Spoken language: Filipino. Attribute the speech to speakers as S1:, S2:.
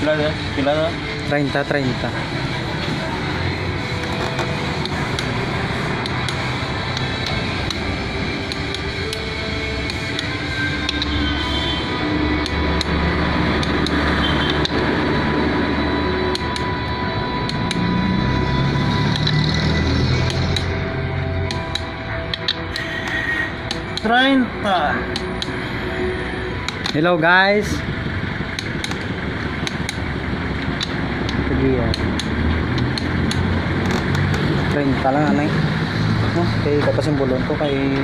S1: Pila na?
S2: 30, 30. Hello guys. Sige yan. 30 lang anay. Okay, tapos yung bulon ko kay